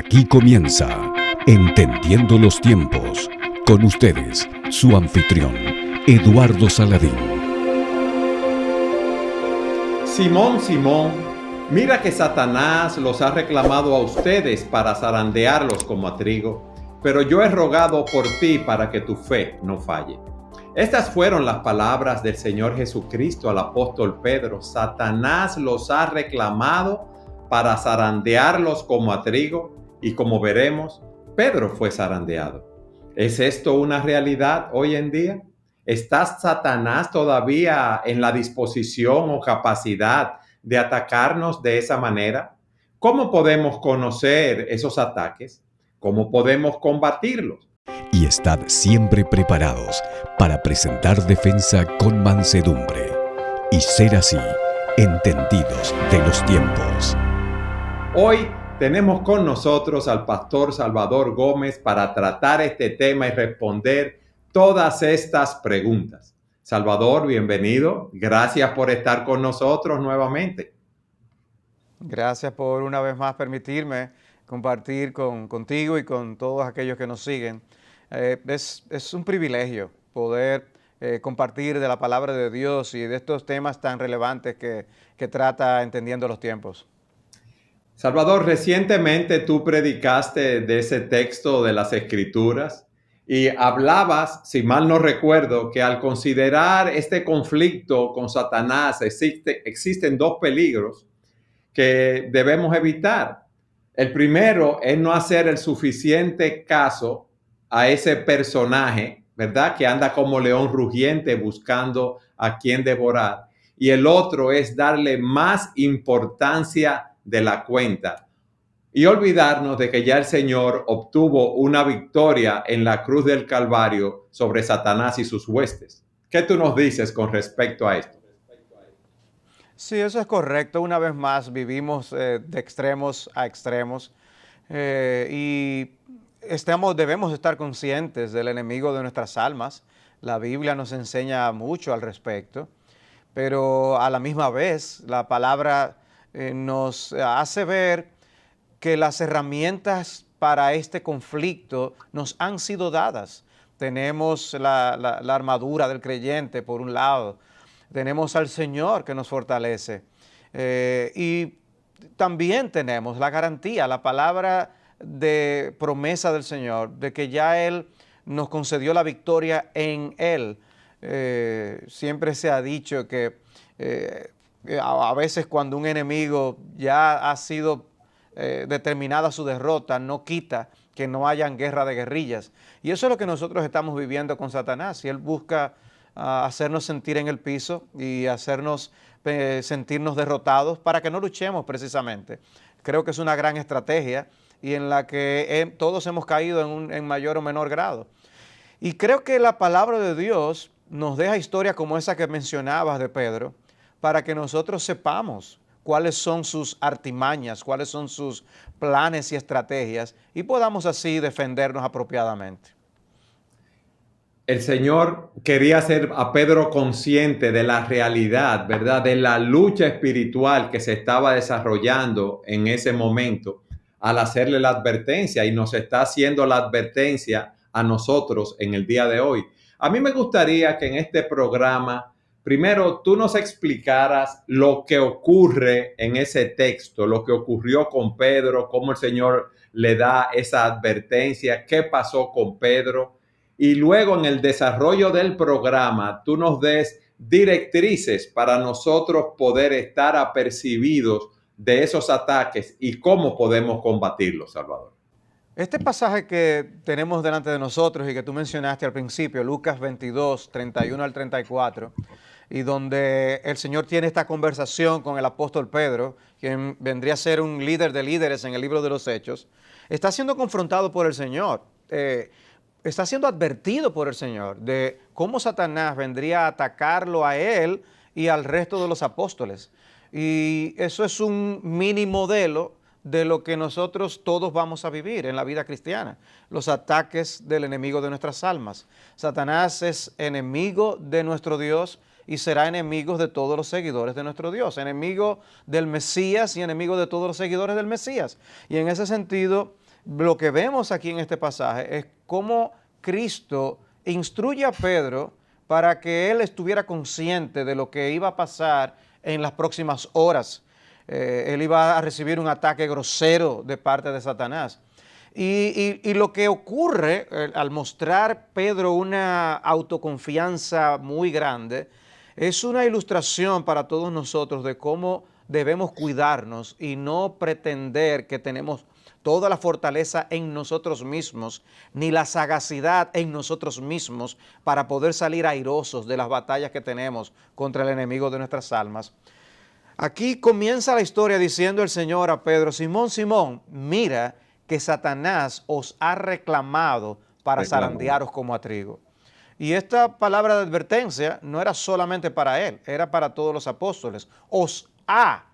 Aquí comienza Entendiendo los Tiempos. Con ustedes, su anfitrión, Eduardo Saladín. Simón, Simón, mira que Satanás los ha reclamado a ustedes para zarandearlos como a trigo, pero yo he rogado por ti para que tu fe no falle. Estas fueron las palabras del Señor Jesucristo al apóstol Pedro. Satanás los ha reclamado para zarandearlos como a trigo, y como veremos, Pedro fue zarandeado. ¿Es esto una realidad hoy en día? ¿Está Satanás todavía en la disposición o capacidad de atacarnos de esa manera? ¿Cómo podemos conocer esos ataques? ¿Cómo podemos combatirlos? Y estad siempre preparados para presentar defensa con mansedumbre y ser así entendidos de los tiempos. Hoy tenemos con nosotros al pastor Salvador Gómez para tratar este tema y responder todas estas preguntas. Salvador, bienvenido. Gracias por estar con nosotros nuevamente. Gracias por una vez más permitirme compartir contigo y con todos aquellos que nos siguen. Es un privilegio poder compartir de la palabra de Dios y de estos temas tan relevantes que trata Entendiendo los Tiempos. Salvador, recientemente tú predicaste de ese texto de las Escrituras y hablabas, si mal no recuerdo, que al considerar este conflicto con Satanás existen dos peligros que debemos evitar. El primero es no hacer el suficiente caso a ese personaje, ¿verdad? Que anda como león rugiente buscando a quien devorar. Y el otro es darle más importancia de la cuenta y olvidarnos de que ya el Señor obtuvo una victoria en la cruz del Calvario sobre Satanás y sus huestes. ¿Qué tú nos dices con respecto a esto? Sí, eso es correcto. Una vez más vivimos de extremos a extremos y debemos estar conscientes del enemigo de nuestras almas. La Biblia nos enseña mucho al respecto, pero a la misma vez la palabra nos hace ver que las herramientas para este conflicto nos han sido dadas. Tenemos la armadura del creyente por un lado, tenemos al Señor que nos fortalece y también tenemos la garantía, la palabra de promesa del Señor, de que ya Él nos concedió la victoria en Él. Siempre se ha dicho que a veces cuando un enemigo ya ha sido determinada su derrota, no quita que no hayan guerra de guerrillas. Y eso es lo que nosotros estamos viviendo con Satanás. Y él busca hacernos sentir en el piso y hacernos sentirnos derrotados para que no luchemos precisamente. Creo que es una gran estrategia y en la que todos hemos caído en mayor o menor grado. Y creo que la palabra de Dios nos deja historias como esa que mencionabas de Pedro, para que nosotros sepamos cuáles son sus artimañas, cuáles son sus planes y estrategias y podamos así defendernos apropiadamente. El Señor quería hacer a Pedro consciente de la realidad, ¿verdad? De la lucha espiritual que se estaba desarrollando en ese momento al hacerle la advertencia, y nos está haciendo la advertencia a nosotros en el día de hoy. A mí me gustaría que en este programa primero tú nos explicaras lo que ocurre en ese texto, lo que ocurrió con Pedro, cómo el Señor le da esa advertencia, qué pasó con Pedro, y luego en el desarrollo del programa tú nos des directrices para nosotros poder estar apercibidos de esos ataques y cómo podemos combatirlos, Salvador. Este pasaje que tenemos delante de nosotros y que tú mencionaste al principio, Lucas 22, 31 al 34, y donde el Señor tiene esta conversación con el apóstol Pedro, quien vendría a ser un líder de líderes en el libro de los Hechos, está siendo confrontado por el Señor, está siendo advertido por el Señor de cómo Satanás vendría a atacarlo a él y al resto de los apóstoles. Y eso es un mini modelo de lo que nosotros todos vamos a vivir en la vida cristiana, los ataques del enemigo de nuestras almas. Satanás es enemigo de nuestro Dios y será enemigo de todos los seguidores de nuestro Dios, enemigo del Mesías y enemigo de todos los seguidores del Mesías. Y en ese sentido, lo que vemos aquí en este pasaje es cómo Cristo instruye a Pedro para que él estuviera consciente de lo que iba a pasar en las próximas horas. Él iba a recibir un ataque grosero de parte de Satanás. Y lo que ocurre al mostrar Pedro una autoconfianza muy grande es una ilustración para todos nosotros de cómo debemos cuidarnos y no pretender que tenemos toda la fortaleza en nosotros mismos, ni la sagacidad en nosotros mismos para poder salir airosos de las batallas que tenemos contra el enemigo de nuestras almas. Aquí comienza la historia diciendo el Señor a Pedro: Simón, Simón, mira que Satanás os ha reclamado para zarandearos como a trigo. Y esta palabra de advertencia no era solamente para él, era para todos los apóstoles. Os ha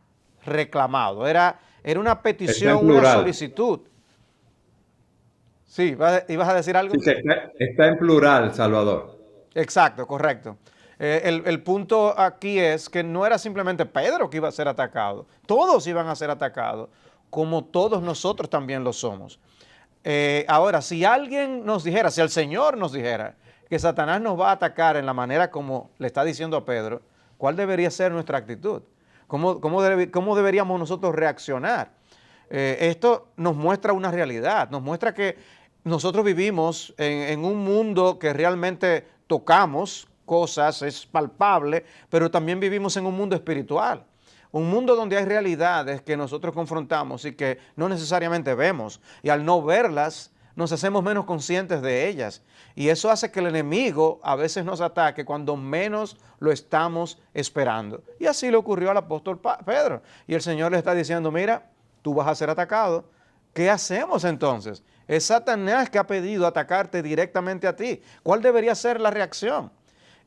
reclamado, era una petición, una solicitud. Sí, ¿ibas a decir algo? Sí, está en plural, Salvador. Exacto, correcto. El punto aquí es que no era simplemente Pedro que iba a ser atacado, todos iban a ser atacados, como todos nosotros también lo somos. Ahora, si alguien nos dijera, si el Señor nos dijera que Satanás nos va a atacar en la manera como le está diciendo a Pedro, ¿cuál debería ser nuestra actitud? ¿Cómo deberíamos nosotros reaccionar? Esto nos muestra una realidad, nos muestra que nosotros vivimos en un mundo que realmente tocamos cosas, es palpable, pero también vivimos en un mundo espiritual. Un mundo donde hay realidades que nosotros confrontamos y que no necesariamente vemos. Y al no verlas, nos hacemos menos conscientes de ellas. Y eso hace que el enemigo a veces nos ataque cuando menos lo estamos esperando. Y así le ocurrió al apóstol Pedro. Y el Señor le está diciendo: mira, tú vas a ser atacado. ¿Qué hacemos entonces? Es Satanás que ha pedido atacarte directamente a ti. ¿Cuál debería ser la reacción?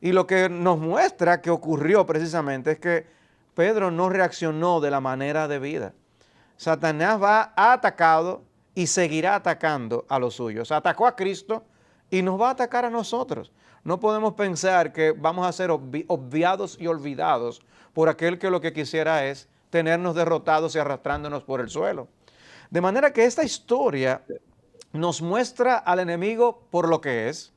Y lo que nos muestra que ocurrió precisamente es que Pedro no reaccionó de la manera debida. Satanás ha atacado y seguirá atacando a los suyos. Atacó a Cristo y nos va a atacar a nosotros. No podemos pensar que vamos a ser obviados y olvidados por aquel que lo que quisiera es tenernos derrotados y arrastrándonos por el suelo. De manera que esta historia nos muestra al enemigo por lo que es,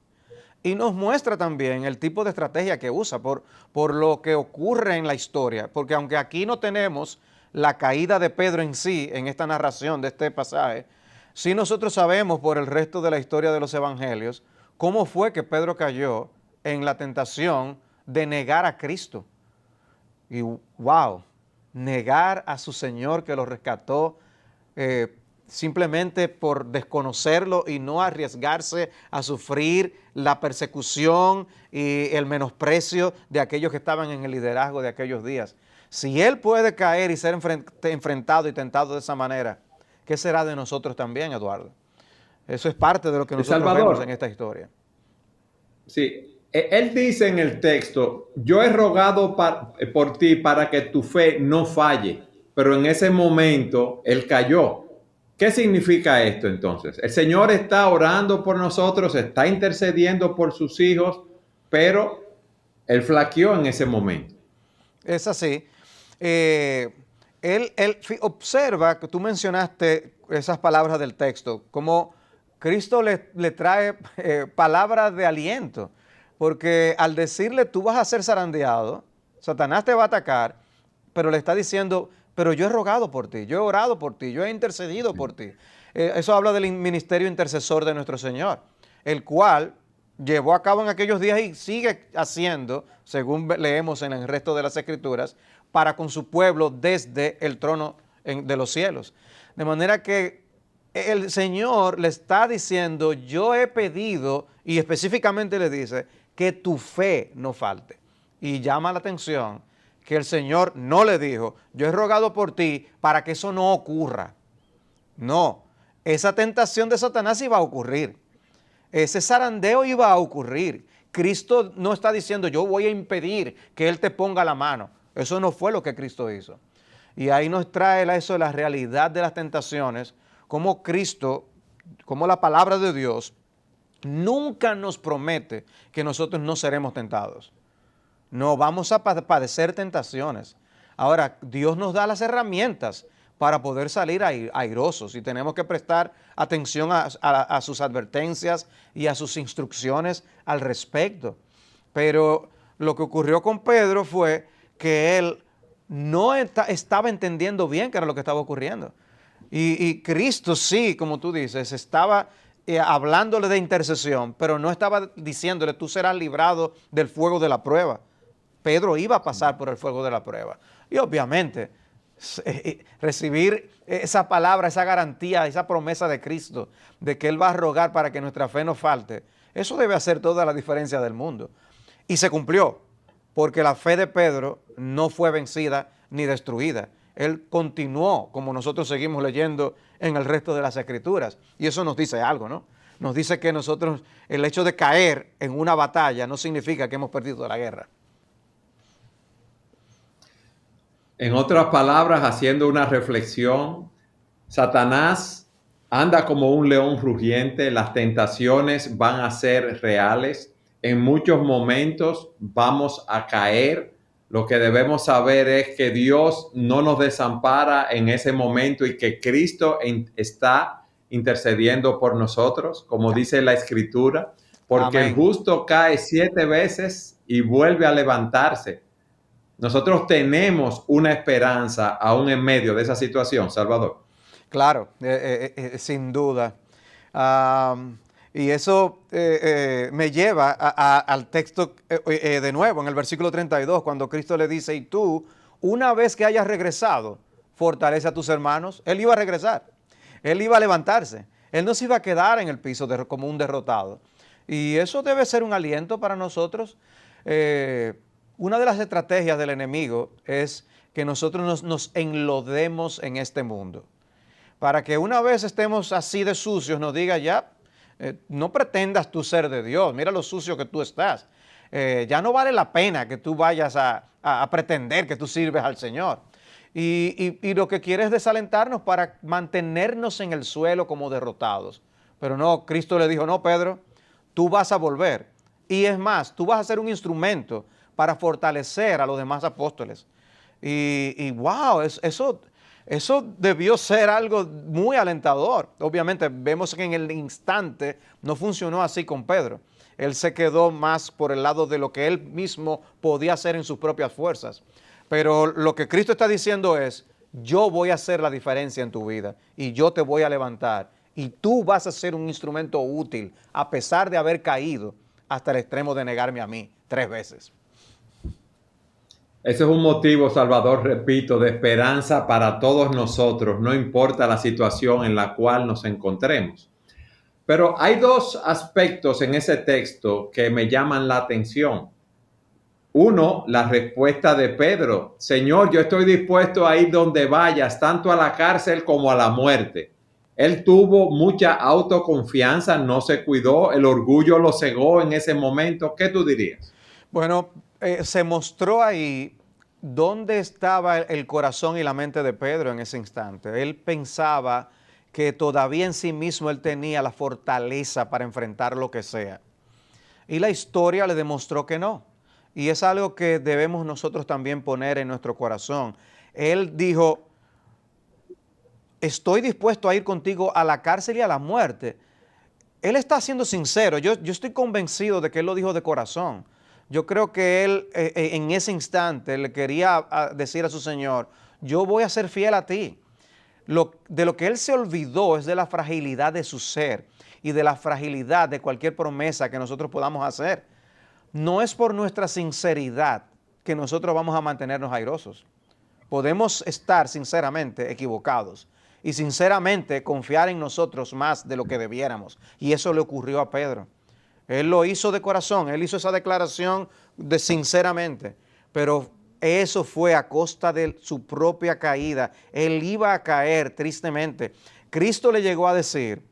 y nos muestra también el tipo de estrategia que usa por lo que ocurre en la historia. Porque aunque aquí no tenemos la caída de Pedro en sí, en esta narración de este pasaje, sí nosotros sabemos por el resto de la historia de los evangelios cómo fue que Pedro cayó en la tentación de negar a Cristo. Y wow, negar a su Señor que lo rescató simplemente por desconocerlo y no arriesgarse a sufrir la persecución y el menosprecio de aquellos que estaban en el liderazgo de aquellos días. Si él puede caer y ser enfrentado y tentado de esa manera, ¿qué será de nosotros también, Eduardo? Eso es parte de lo que nosotros vemos en esta historia. Sí, él dice en el texto: yo he rogado por ti para que tu fe no falle, pero en ese momento él cayó. ¿Qué significa esto entonces? El Señor está orando por nosotros, está intercediendo por sus hijos, pero él flaqueó en ese momento. Es así. Él observa que tú mencionaste esas palabras del texto, como Cristo le trae palabras de aliento, porque al decirle tú vas a ser zarandeado, Satanás te va a atacar, pero le está diciendo: pero yo he rogado por ti, yo he orado por ti, yo he intercedido por ti. Eso habla del ministerio intercesor de nuestro Señor, el cual llevó a cabo en aquellos días y sigue haciendo, según leemos en el resto de las Escrituras, para con su pueblo desde el trono de los cielos. De manera que el Señor le está diciendo: yo he pedido, y específicamente le dice, que tu fe no falte. Y llama la atención que el Señor no le dijo: yo he rogado por ti para que eso no ocurra. No, esa tentación de Satanás iba a ocurrir. Ese zarandeo iba a ocurrir. Cristo no está diciendo: yo voy a impedir que Él te ponga la mano. Eso no fue lo que Cristo hizo. Y ahí nos trae eso de la realidad de las tentaciones, como Cristo, como la palabra de Dios, nunca nos promete que nosotros no seremos tentados. No, vamos a padecer tentaciones. Ahora, Dios nos da las herramientas para poder salir airosos, y tenemos que prestar atención a sus advertencias y a sus instrucciones al respecto. Pero lo que ocurrió con Pedro fue que él no estaba entendiendo bien qué era lo que estaba ocurriendo. Y Cristo sí, como tú dices, estaba hablándole de intercesión, pero no estaba diciéndole, tú serás librado del fuego de la prueba. Pedro iba a pasar por el fuego de la prueba. Y obviamente, recibir esa palabra, esa garantía, esa promesa de Cristo, de que Él va a rogar para que nuestra fe no falte, eso debe hacer toda la diferencia del mundo. Y se cumplió, porque la fe de Pedro no fue vencida ni destruida. Él continuó, como nosotros seguimos leyendo en el resto de las Escrituras. Y eso nos dice algo, ¿no? Nos dice que nosotros, el hecho de caer en una batalla no significa que hemos perdido la guerra. En otras palabras, haciendo una reflexión, Satanás anda como un león rugiente, las tentaciones van a ser reales, en muchos momentos vamos a caer. Lo que debemos saber es que Dios no nos desampara en ese momento y que Cristo está intercediendo por nosotros, como dice la Escritura, porque Amén. el justo cae 7 veces y vuelve a levantarse. Nosotros tenemos una esperanza aún en medio de esa situación, Salvador. Claro, sin duda. Y eso me lleva al texto de nuevo, en el versículo 32, cuando Cristo le dice, y tú, una vez que hayas regresado, fortalece a tus hermanos. Él iba a regresar, él iba a levantarse, él no se iba a quedar en el piso como un derrotado. Y eso debe ser un aliento para nosotros. Una de las estrategias del enemigo es que nosotros nos enlodemos en este mundo, para que una vez estemos así de sucios nos diga ya, no pretendas tú ser de Dios, mira lo sucio que tú estás, ya no vale la pena que tú vayas a pretender que tú sirves al Señor. Y lo que quiere es desalentarnos para mantenernos en el suelo como derrotados. Pero no, Cristo le dijo, no, Pedro, tú vas a volver. Y es más, tú vas a ser un instrumento para fortalecer a los demás apóstoles. Y wow, eso debió ser algo muy alentador. Obviamente vemos que en el instante no funcionó así con Pedro. Él se quedó más por el lado de lo que él mismo podía hacer en sus propias fuerzas. Pero lo que Cristo está diciendo es, yo voy a hacer la diferencia en tu vida y yo te voy a levantar y tú vas a ser un instrumento útil a pesar de haber caído hasta el extremo de negarme a mí 3 veces. Ese es un motivo, Salvador, repito, de esperanza para todos nosotros, no importa la situación en la cual nos encontremos. Pero hay 2 aspectos en ese texto que me llaman la atención. Uno, la respuesta de Pedro. Señor, yo estoy dispuesto a ir donde vayas, tanto a la cárcel como a la muerte. Él tuvo mucha autoconfianza, no se cuidó, el orgullo lo cegó en ese momento. ¿Qué tú dirías? Bueno, se mostró ahí dónde estaba el corazón y la mente de Pedro en ese instante. Él pensaba que todavía en sí mismo él tenía la fortaleza para enfrentar lo que sea. Y la historia le demostró que no. Y es algo que debemos nosotros también poner en nuestro corazón. Él dijo, estoy dispuesto a ir contigo a la cárcel y a la muerte. Él está siendo sincero. Yo estoy convencido de que él lo dijo de corazón. Yo creo que él en ese instante le quería decir a su Señor, yo voy a ser fiel a ti. De lo que él se olvidó es de la fragilidad de su ser y de la fragilidad de cualquier promesa que nosotros podamos hacer. No es por nuestra sinceridad que nosotros vamos a mantenernos airosos. Podemos estar sinceramente equivocados y sinceramente confiar en nosotros más de lo que debiéramos. Y eso le ocurrió a Pedro. Él lo hizo de corazón, él hizo esa declaración de sinceramente, pero eso fue a costa de su propia caída. Él iba a caer tristemente. Cristo le llegó a decir,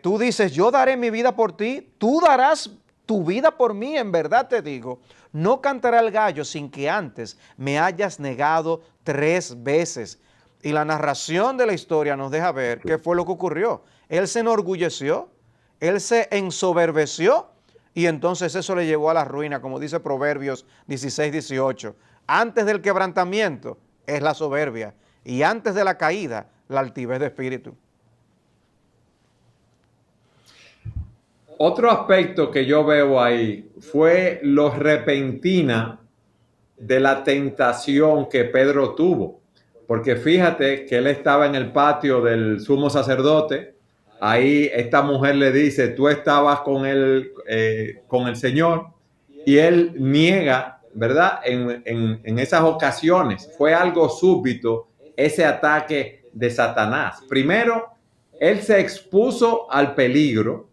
tú dices, yo daré mi vida por ti, tú darás tu vida por mí, en verdad te digo, no cantará el gallo sin que antes me hayas negado 3 veces. Y la narración de la historia nos deja ver qué fue lo que ocurrió. Él se enorgulleció, él se ensoberbeció y entonces eso le llevó a la ruina, como dice Proverbios 16, 18. Antes del quebrantamiento es la soberbia y antes de la caída, la altivez de espíritu. Otro aspecto que yo veo ahí fue lo repentina de la tentación que Pedro tuvo. Porque fíjate que él estaba en el patio del sumo sacerdote. Ahí esta mujer le dice, tú estabas con el Señor. Y él niega, ¿verdad? En esas ocasiones fue algo súbito ese ataque de Satanás. Primero, él se expuso al peligro.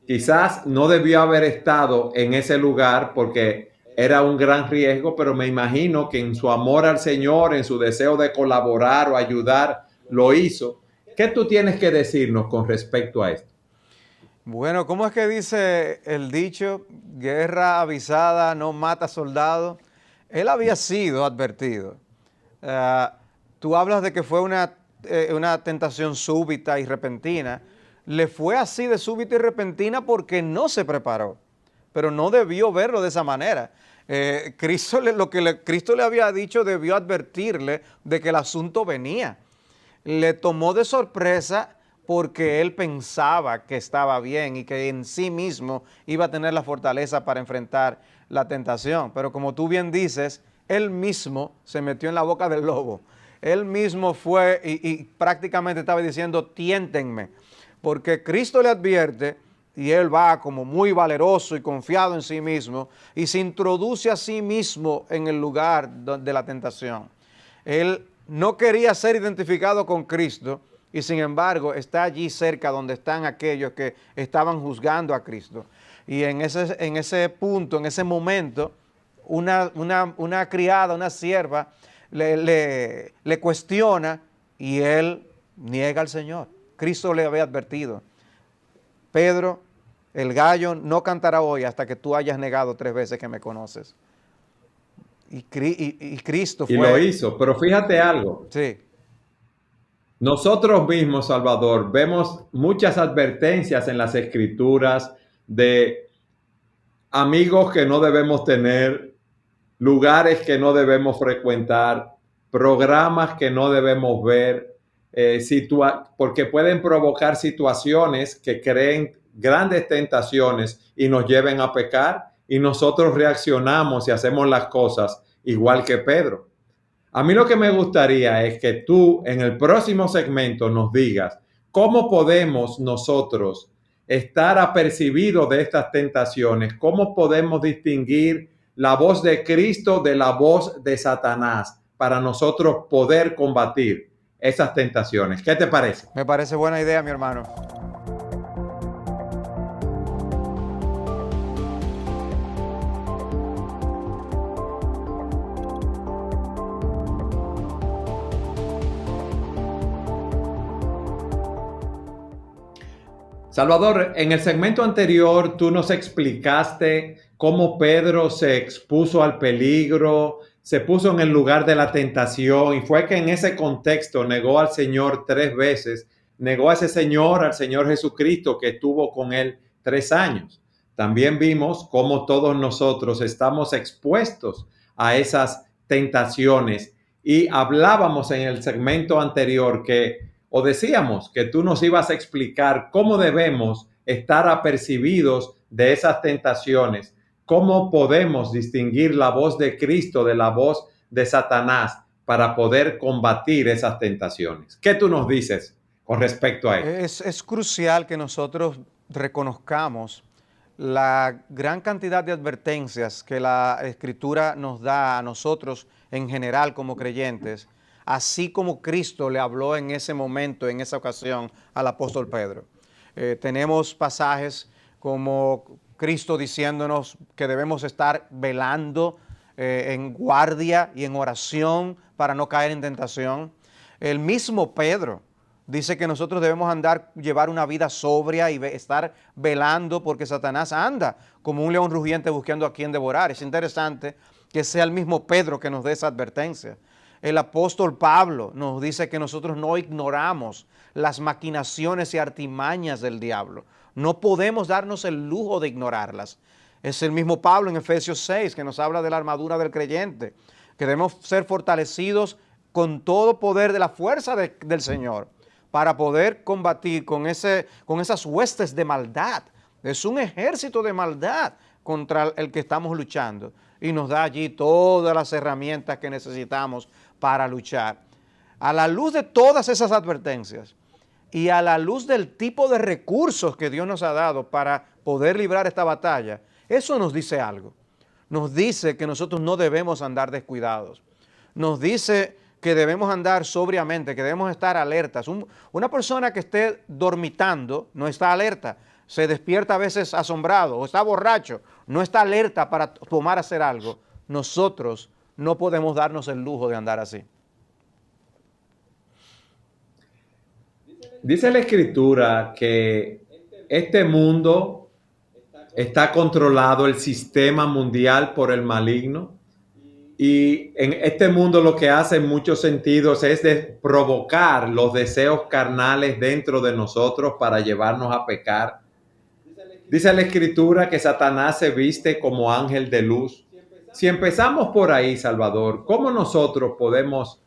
Quizás no debió haber estado en ese lugar porque era un gran riesgo, pero me imagino que en su amor al Señor, en su deseo de colaborar o ayudar, lo hizo. ¿Qué tú tienes que decirnos con respecto a esto? Bueno, ¿cómo es que dice el dicho? Guerra avisada no mata soldado. Él había sido advertido. Tú hablas de que fue una tentación súbita y repentina. Le fue así de súbita y repentina porque no se preparó, pero no debió verlo de esa manera. Cristo le había dicho debió advertirle de que el asunto venía. Le tomó de sorpresa porque él pensaba que estaba bien y que en sí mismo iba a tener la fortaleza para enfrentar la tentación. Pero como tú bien dices, él mismo se metió en la boca del lobo. Él mismo fue y prácticamente estaba diciendo, tiéntenme. Porque Cristo le advierte y él va como muy valeroso y confiado en sí mismo y se introduce a sí mismo en el lugar de la tentación. Él no quería ser identificado con Cristo y sin embargo está allí cerca donde están aquellos que estaban juzgando a Cristo. Y en ese punto, en ese momento, una criada, una sierva, le cuestiona y él niega al Señor. Cristo le había advertido, Pedro, el gallo no cantará hoy hasta que tú hayas negado 3 veces que me conoces. Y Cristo fue... Y lo hizo, pero fíjate algo. Sí. Nosotros mismos, Salvador, vemos muchas advertencias en las Escrituras de amigos que no debemos tener, lugares que no debemos frecuentar, programas que no debemos ver, porque pueden provocar situaciones que creen grandes tentaciones y nos lleven a pecar, y nosotros reaccionamos y hacemos las cosas igual que Pedro. A mí lo que me gustaría es que tú en el próximo segmento nos digas cómo podemos nosotros estar apercibidos de estas tentaciones, cómo podemos distinguir la voz de Cristo de la voz de Satanás para nosotros poder combatir esas tentaciones. ¿Qué te parece? Me parece buena idea, mi hermano. Salvador, en el segmento anterior tú nos explicaste cómo Pedro se expuso al peligro, se puso en el lugar de la tentación y fue que en ese contexto negó al Señor 3 veces, negó a ese Señor, al Señor Jesucristo que estuvo con él 3 años. También vimos cómo todos nosotros estamos expuestos a esas tentaciones y hablábamos en el segmento anterior o decíamos que tú nos ibas a explicar cómo debemos estar apercibidos de esas tentaciones, cómo podemos distinguir la voz de Cristo de la voz de Satanás para poder combatir esas tentaciones. ¿Qué tú nos dices con respecto a esto? Es crucial que nosotros reconozcamos la gran cantidad de advertencias que la Escritura nos da a nosotros en general como creyentes, así como Cristo le habló en ese momento, en esa ocasión, al apóstol Pedro. Tenemos pasajes como Cristo diciéndonos que debemos estar velando en guardia y en oración para no caer en tentación. El mismo Pedro dice que nosotros debemos llevar una vida sobria y estar velando porque Satanás anda como un león rugiente buscando a quien devorar. Es interesante que sea el mismo Pedro que nos dé esa advertencia. El apóstol Pablo nos dice que nosotros no ignoramos las maquinaciones y artimañas del diablo. No podemos darnos el lujo de ignorarlas. Es el mismo Pablo en Efesios 6 que nos habla de la armadura del creyente, que debemos ser fortalecidos con todo poder de la fuerza del Señor para poder combatir con esas huestes de maldad. Es un ejército de maldad contra el que estamos luchando y nos da allí todas las herramientas que necesitamos para luchar. A la luz de todas esas advertencias y a la luz del tipo de recursos que Dios nos ha dado para poder librar esta batalla, eso nos dice algo. Nos dice que nosotros no debemos andar descuidados. Nos dice que debemos andar sobriamente, que debemos estar alertas. Una persona que esté dormitando no está alerta, se despierta a veces asombrado o está borracho, no está alerta para tomar a hacer algo. Nosotros no podemos darnos el lujo de andar así. Dice la Escritura que este mundo está controlado, el sistema mundial, por el maligno. Y en este mundo lo que hace en muchos sentidos es de provocar los deseos carnales dentro de nosotros para llevarnos a pecar. Dice la Escritura que Satanás se viste como ángel de luz. Si empezamos por ahí, Salvador, ¿cómo nosotros podemos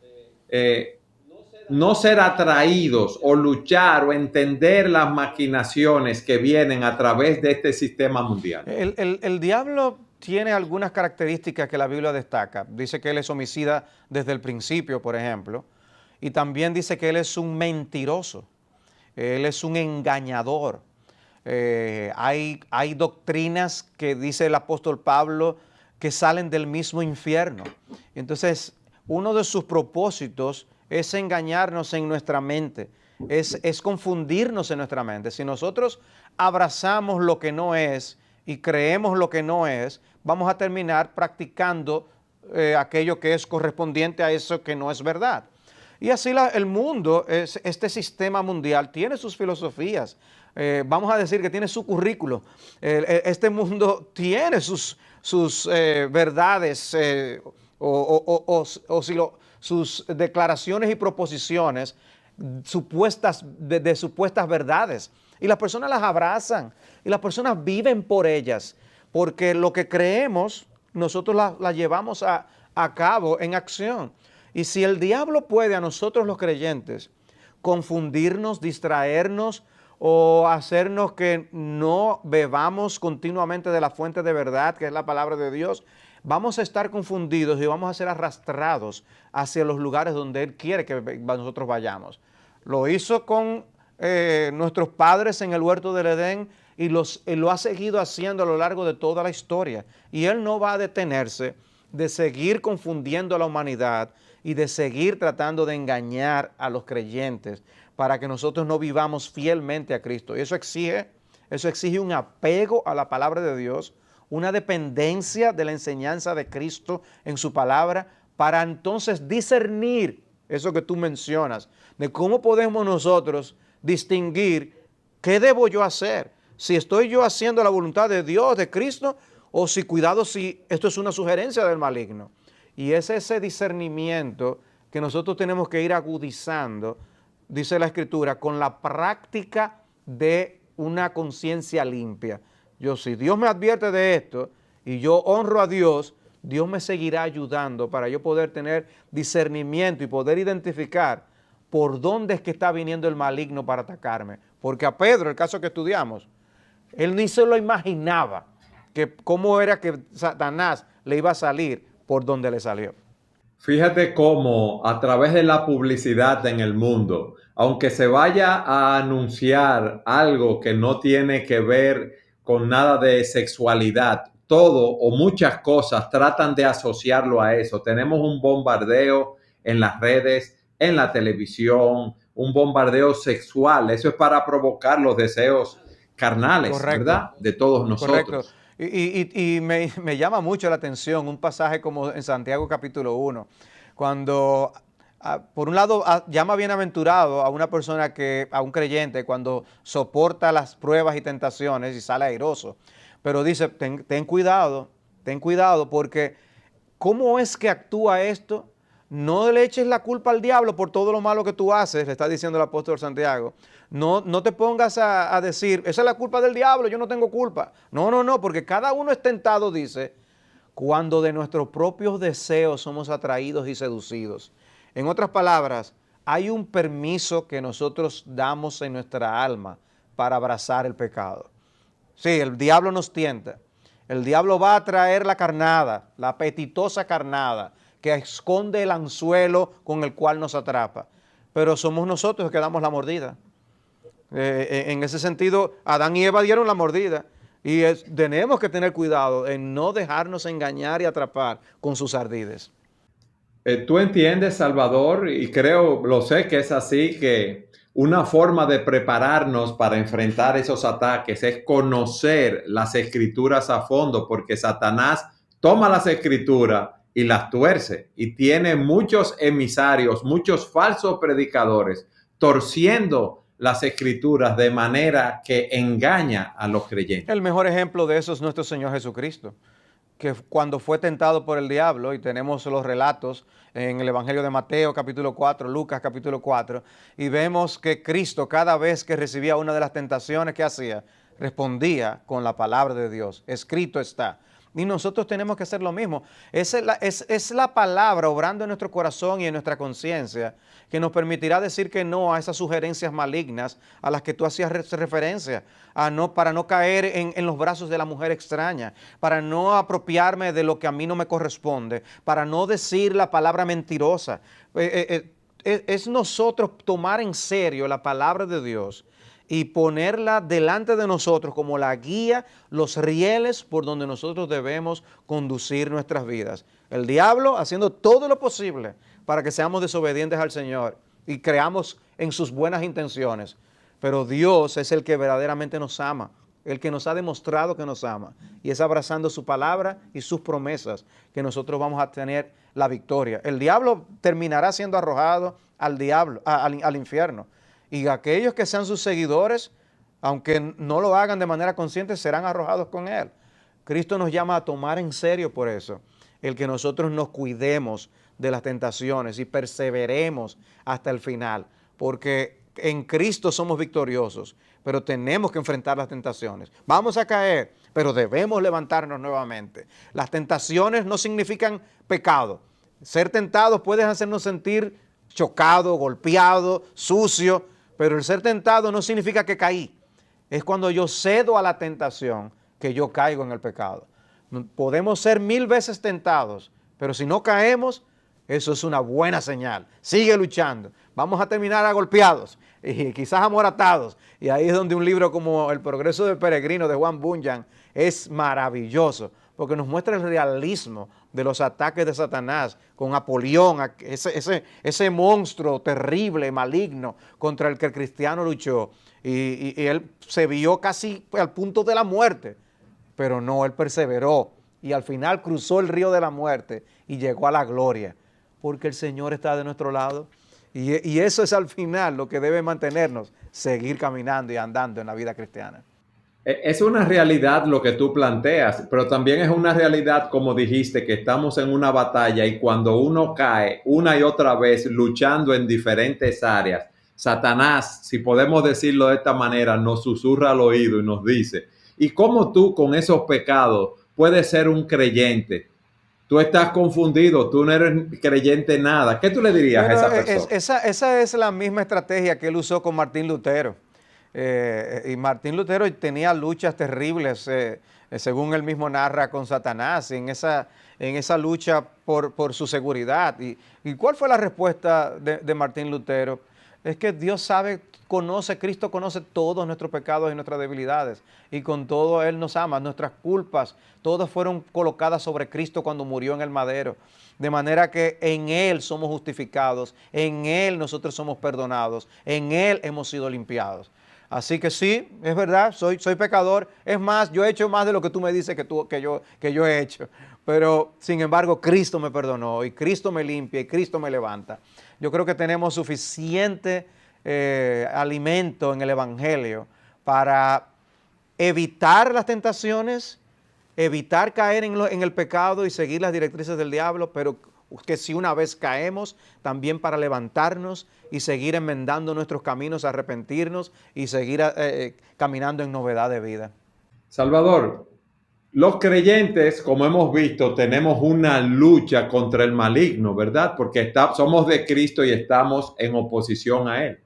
no ser atraídos o luchar o entender las maquinaciones que vienen a través de este sistema mundial? El diablo tiene algunas características que la Biblia destaca. Dice que él es homicida desde el principio, por ejemplo, y también dice que él es un mentiroso, él es un engañador. Hay doctrinas que dice el apóstol Pablo que salen del mismo infierno. Entonces, uno de sus propósitos es engañarnos en nuestra mente, es confundirnos en nuestra mente. Si nosotros abrazamos lo que no es y creemos lo que no es, vamos a terminar practicando aquello que es correspondiente a eso que no es verdad. Y así el mundo, este sistema mundial, tiene sus filosofías. Vamos a decir que tiene su currículo. Este mundo tiene sus verdades sus declaraciones y proposiciones supuestas de supuestas verdades. Y las personas las abrazan y las personas viven por ellas, porque lo que creemos nosotros la llevamos a cabo en acción. Y si el diablo puede a nosotros los creyentes confundirnos, distraernos o hacernos que no bebamos continuamente de la fuente de verdad, que es la palabra de Dios, vamos a estar confundidos y vamos a ser arrastrados hacia los lugares donde Él quiere que nosotros vayamos. Lo hizo con nuestros padres en el huerto del Edén y lo ha seguido haciendo a lo largo de toda la historia. Y Él no va a detenerse de seguir confundiendo a la humanidad y de seguir tratando de engañar a los creyentes para que nosotros no vivamos fielmente a Cristo. Y eso exige un apego a la palabra de Dios, una dependencia de la enseñanza de Cristo en su palabra, para entonces discernir eso que tú mencionas, de cómo podemos nosotros distinguir qué debo yo hacer, si estoy yo haciendo la voluntad de Dios, de Cristo, o si cuidado si esto es una sugerencia del maligno. Y es ese discernimiento que nosotros tenemos que ir agudizando, dice la Escritura, con la práctica de una conciencia limpia. Si Dios me advierte de esto y yo honro a Dios, Dios me seguirá ayudando para yo poder tener discernimiento y poder identificar por dónde es que está viniendo el maligno para atacarme. Porque a Pedro, el caso que estudiamos, él ni se lo imaginaba que cómo era que Satanás le iba a salir por donde le salió. Fíjate cómo a través de la publicidad en el mundo, aunque se vaya a anunciar algo que no tiene que ver con nada de sexualidad, todo o muchas cosas tratan de asociarlo a eso. Tenemos un bombardeo en las redes, en la televisión, un bombardeo sexual. Eso es para provocar los deseos carnales, correcto, ¿verdad? De todos nosotros. Correcto. Y me llama mucho la atención un pasaje como en Santiago capítulo 1, cuando por un lado llama bienaventurado a una persona a un creyente cuando soporta las pruebas y tentaciones y sale airoso. Pero dice, ten cuidado porque ¿cómo es que actúa esto? No le eches la culpa al diablo por todo lo malo que tú haces, le está diciendo el apóstol Santiago. No te pongas a decir, esa es la culpa del diablo, yo no tengo culpa. No, porque cada uno es tentado, dice, cuando de nuestros propios deseos somos atraídos y seducidos. En otras palabras, hay un permiso que nosotros damos en nuestra alma para abrazar el pecado. Sí, el diablo nos tienta. El diablo va a traer la carnada, la apetitosa carnada, que esconde el anzuelo con el cual nos atrapa. Pero somos nosotros los que damos la mordida. En ese sentido, Adán y Eva dieron la mordida. Y tenemos que tener cuidado en no dejarnos engañar y atrapar con sus ardides. Tú entiendes, Salvador, y creo, lo sé que es así, que una forma de prepararnos para enfrentar esos ataques es conocer las escrituras a fondo, porque Satanás toma las escrituras y las tuerce y tiene muchos emisarios, muchos falsos predicadores, torciendo las escrituras de manera que engaña a los creyentes. El mejor ejemplo de eso es nuestro Señor Jesucristo, que cuando fue tentado por el diablo, y tenemos los relatos en el Evangelio de Mateo capítulo 4, Lucas capítulo 4, y vemos que Cristo cada vez que recibía una de las tentaciones que hacía, respondía con la palabra de Dios, escrito está. Y nosotros tenemos que hacer lo mismo. Es la palabra obrando en nuestro corazón y en nuestra conciencia que nos permitirá decir que no a esas sugerencias malignas a las que tú hacías referencia, para no caer en los brazos de la mujer extraña, para no apropiarme de lo que a mí no me corresponde, para no decir la palabra mentirosa. Es nosotros tomar en serio la palabra de Dios y ponerla delante de nosotros como la guía, los rieles por donde nosotros debemos conducir nuestras vidas. El diablo haciendo todo lo posible para que seamos desobedientes al Señor y creamos en sus buenas intenciones. Pero Dios es el que verdaderamente nos ama, el que nos ha demostrado que nos ama. Y es abrazando su palabra y sus promesas que nosotros vamos a tener la victoria. El diablo terminará siendo arrojado al infierno. Y aquellos que sean sus seguidores, aunque no lo hagan de manera consciente, serán arrojados con él. Cristo nos llama a tomar en serio por eso, el que nosotros nos cuidemos de las tentaciones y perseveremos hasta el final, porque en Cristo somos victoriosos, pero tenemos que enfrentar las tentaciones. Vamos a caer, pero debemos levantarnos nuevamente. Las tentaciones no significan pecado. Ser tentados puede hacernos sentir chocado, golpeado, sucio, pero el ser tentado no significa que caí. Es cuando yo cedo a la tentación que yo caigo en el pecado. Podemos ser 1000 veces tentados, pero si no caemos, eso es una buena señal. Sigue luchando. Vamos a terminar agolpeados y quizás amoratados. Y ahí es donde un libro como El progreso del peregrino de Juan Bunyan es maravilloso, porque nos muestra el realismo de los ataques de Satanás con Apolión, ese monstruo terrible, maligno, contra el que el cristiano luchó. Y él se vio casi al punto de la muerte, pero no, él perseveró y al final cruzó el río de la muerte y llegó a la gloria, porque el Señor está de nuestro lado. Y eso es al final lo que debe mantenernos, seguir caminando y andando en la vida cristiana. Es una realidad lo que tú planteas, pero también es una realidad, como dijiste, que estamos en una batalla y cuando uno cae una y otra vez luchando en diferentes áreas, Satanás, si podemos decirlo de esta manera, nos susurra al oído y nos dice, ¿y cómo tú con esos pecados puedes ser un creyente? Tú estás confundido, tú no eres creyente nada. ¿Qué tú le dirías a esa persona? Esa es la misma estrategia que él usó con Martín Lutero. Y Martín Lutero tenía luchas terribles, según él mismo narra, con Satanás, en esa lucha por su seguridad. ¿Y cuál fue la respuesta de Martín Lutero? Es que Dios sabe, Cristo conoce todos nuestros pecados y nuestras debilidades, y con todo Él nos ama. Nuestras culpas, todas fueron colocadas sobre Cristo cuando murió en el madero, de manera que en Él somos justificados, en Él nosotros somos perdonados, en Él hemos sido limpiados. Así que sí, es verdad, soy pecador. Es más, yo he hecho más de lo que tú me dices que yo he hecho. Pero, sin embargo, Cristo me perdonó y Cristo me limpia y Cristo me levanta. Yo creo que tenemos suficiente alimento en el Evangelio para evitar las tentaciones, evitar caer en el pecado y seguir las directrices del diablo, pero que si una vez caemos, también para levantarnos y seguir enmendando nuestros caminos, arrepentirnos y seguir caminando en novedad de vida. Salvador, Los creyentes, como hemos visto, tenemos una lucha contra el maligno, ¿verdad? Porque somos de Cristo y estamos en oposición a Él.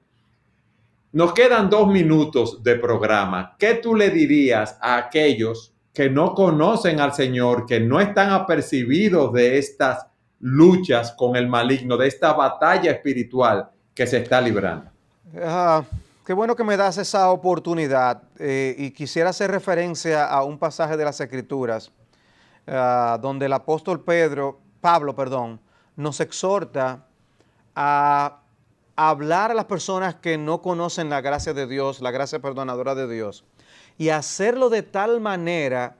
Nos quedan 2 minutos de programa. ¿Qué tú le dirías a aquellos que no conocen al Señor, que no están apercibidos de estas luchas con el maligno, de esta batalla espiritual que se está librando? Qué bueno que me das esa oportunidad y quisiera hacer referencia a un pasaje de las Escrituras donde el apóstol Pablo, nos exhorta a hablar a las personas que no conocen la gracia de Dios, la gracia perdonadora de Dios, y hacerlo de tal manera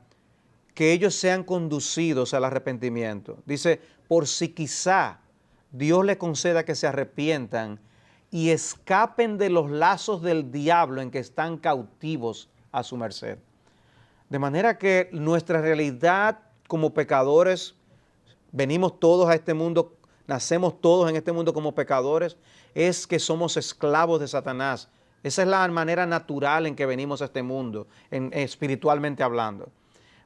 que ellos sean conducidos al arrepentimiento. Dice, por si quizá Dios les conceda que se arrepientan y escapen de los lazos del diablo en que están cautivos a su merced. De manera que nuestra realidad como pecadores, venimos todos a este mundo, nacemos todos en este mundo como pecadores, es que somos esclavos de Satanás. Esa es la manera natural en que venimos a este mundo, espiritualmente hablando.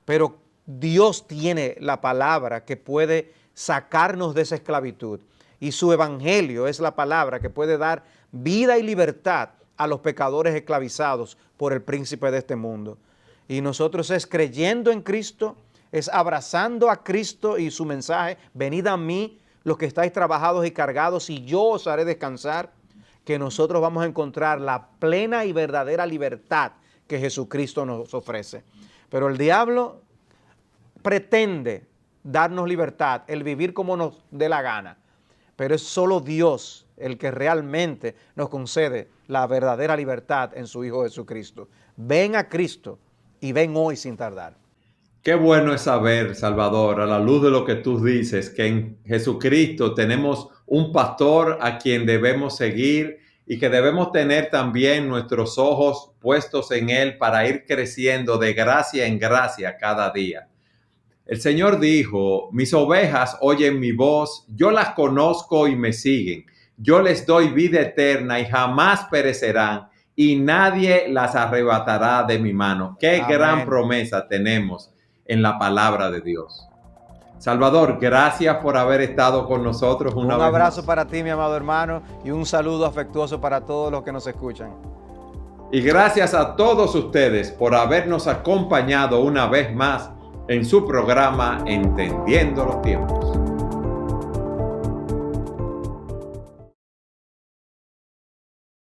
Pero Dios tiene la palabra que puede sacarnos de esa esclavitud. Y su evangelio es la palabra que puede dar vida y libertad a los pecadores esclavizados por el príncipe de este mundo. Y nosotros es creyendo en Cristo, es abrazando a Cristo y su mensaje, venid a mí los que estáis trabajados y cargados y yo os haré descansar, que nosotros vamos a encontrar la plena y verdadera libertad que Jesucristo nos ofrece. Pero el diablo pretende darnos libertad, el vivir como nos dé la gana. Pero es solo Dios el que realmente nos concede la verdadera libertad en su Hijo Jesucristo. Ven a Cristo y ven hoy sin tardar. Qué bueno es saber, Salvador, a la luz de lo que tú dices, que en Jesucristo tenemos un pastor a quien debemos seguir y que debemos tener también nuestros ojos puestos en Él para ir creciendo de gracia en gracia cada día. El Señor dijo, mis ovejas oyen mi voz, yo las conozco y me siguen. Yo les doy vida eterna y jamás perecerán y nadie las arrebatará de mi mano. Qué Amén. Gran promesa tenemos en la palabra de Dios. Salvador, gracias por haber estado con nosotros una vez más. Un abrazo para ti, mi amado hermano, y un saludo afectuoso para todos los que nos escuchan. Y gracias a todos ustedes por habernos acompañado una vez más en su programa Entendiendo los Tiempos.